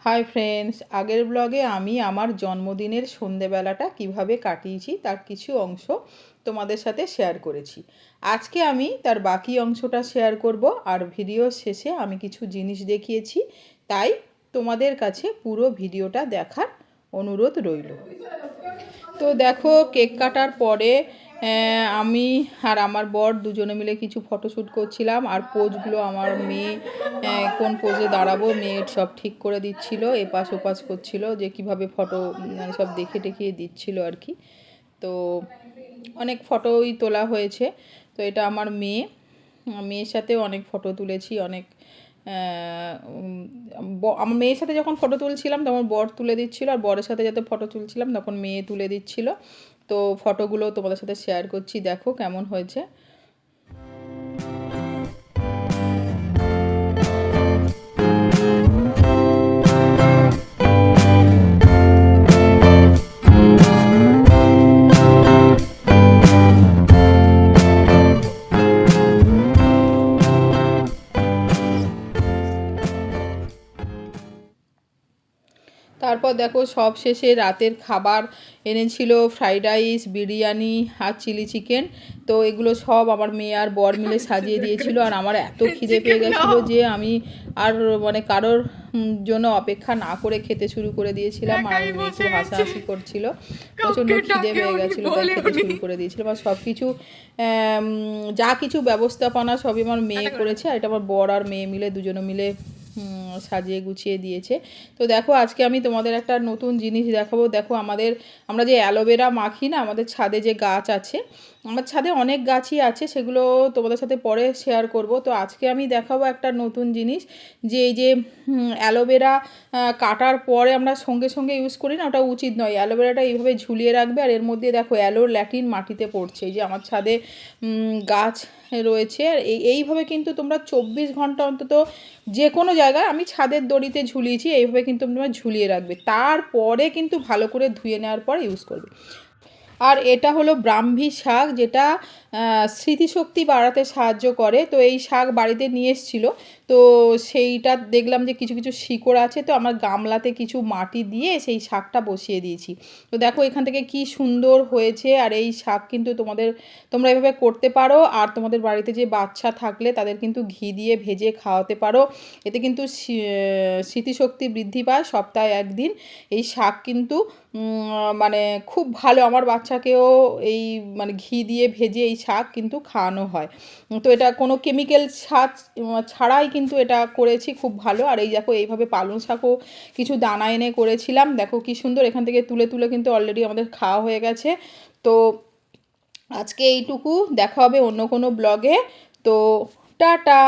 Hi friends, আগের ব্লগে আমি আমার জন্মদিনের সন্ধেবেলাটা কিভাবে কাটিয়েছি তার কিছু অংশ তোমাদের সাথে শেয়ার করেছি। আজকে আমি তার বাকি অংশটা শেয়ার করব, আর ভিডিও শেষে আমি কিছু জিনিস দেখিয়েছি, তাই তোমাদের কাছে পুরো ভিডিওটা দেখার অনুরোধ রইল। তো দেখো, কেক কাটার পরে আমি আর আমার বর দুজনে মিলে কিছু ফটোশ্যুট করছিলাম, আর পোজগুলো আমার মেয়ে কোন পোজে দাঁড়াবো মেয়ে সব ঠিক করে দিচ্ছিল, এপাশ ওপাশ করছিল যে কিভাবে ফটো সব দেখে টেখে দিচ্ছিল আর কি। তো অনেক ফটোই তোলা হয়েছে। তো এটা আমার মেয়ের সাথে অনেক ফটো তুলেছি, অনেক আমার মেয়ের সাথে যখন ফটো তুলছিলাম তখন বর তুলে দিচ্ছিল, আর বরের সাথে যাতে ফটো তুলছিলাম তখন মেয়ে তুলে দিচ্ছিল। তো ফটোগুলো তোমাদের সাথে শেয়ার করছি, দেখো কেমন হয়েছে। তারপর দেখো, সব শেষে রাতের খাবার এনেছিল ফ্রাইড রাইস, বিরিয়ানি আর চিলি চিকেন। তো এগুলো সব আমার মেয়ে আর বর মিলে সাজিয়ে দিয়েছিল, আর আমার এত খিদে পেয়ে গেছিলো যে আমি আর মানে কারোর জন্য অপেক্ষা না করে খেতে শুরু করে দিয়েছিলাম। আর মেয়ে খুব হাসাহাসি করছিল, প্রচণ্ড খিদে পেয়ে গেছিলো তাই খেতে শুরু করে দিয়েছিলাম। আর সব কিছু যা কিছু ব্যবস্থাপনা সবই আমার মেয়ে করেছে, আর এটা আমার বর আর মেয়ে মিলে দুজনে মিলে সাজিয়ে গুছিয়ে দিয়েছে। তো দেখো, আজকে আমি তোমাদের একটা নতুন জিনিস দেখাবো। দেখো, আমরা যে অ্যালোভেরা মাখি না, আমাদের ছাদে যে গাছ আছে, আমার ছাদে অনেক গাছই আছে, সেগুলো তোমাদের সাথে পরে শেয়ার করব। তো আজকে আমি দেখাবো একটা নতুন জিনিস, যে এই যে অ্যালোভেরা কাটার পরে আমরা সঙ্গে সঙ্গে ইউজ করি না, ওটা উচিত নয়। অ্যালোভেরাটা এইভাবে ঝুলিয়ে রাখবে, আর এর মধ্যে দেখো ল্যাটিন মাটিতে পড়ছে। এই যে আমার ছাদে গাছ রয়েছে, আর এইভাবে কিন্তু তোমরা 24 ঘন্টা অন্তত যে কোনো জায়গায়, আমি ছাদের দড়িতে ঝুলিয়েছি, এইভাবে কিন্তু তোমরা ঝুলিয়ে রাখবে, তারপরে কিন্তু ভালো করে ধুয়ে নেওয়ার পর ইউজ করবে। আর এটা হলো ব্রাহ্মী শাক, যেটা স্মৃতিশক্তি বাড়াতে সাহায্য করে। তো এই শাক বাড়িতে নিয়ে এসেছিলো, তো সেইটা দেখলাম যে কিছু কিছু শিকড় আছে, তো আমার গামলাতে কিছু মাটি দিয়ে সেই শাকটা বসিয়ে দিয়েছি। তো দেখো এখান থেকে কি সুন্দর হয়েছে। আর এই শাক কিন্তু তোমরা এভাবে করতে পারো, আর তোমাদের বাড়িতে যে বাচ্চা থাকলে তাদের কিন্তু ঘি দিয়ে ভেজে খাওয়াতে পারো। এতে কিন্তু স্মৃতিশক্তি বৃদ্ধি পায়। সপ্তাহে একদিন এই শাক কিন্তু মানে খুব ভালো, আমার বাচ্চাকেও এই মানে ঘি দিয়ে ভেজে এই শাক কিন্তু খাওয়ানো হয়। তো এটা কোনো কেমিক্যাল ছাড়াই কিন্তু এটা করেছি, খুব ভালো। আর এই দেখো, এইভাবে পালং শাকও কিছু দানা এনে করেছিলাম, দেখো কি সুন্দর। এখান থেকে তুলে তুলে কিন্তু অলরেডি আমাদের খাওয়া হয়ে গেছে। তো আজকে এইটুকু, দেখা হবে অন্য কোনো ব্লগে। তো টাটা।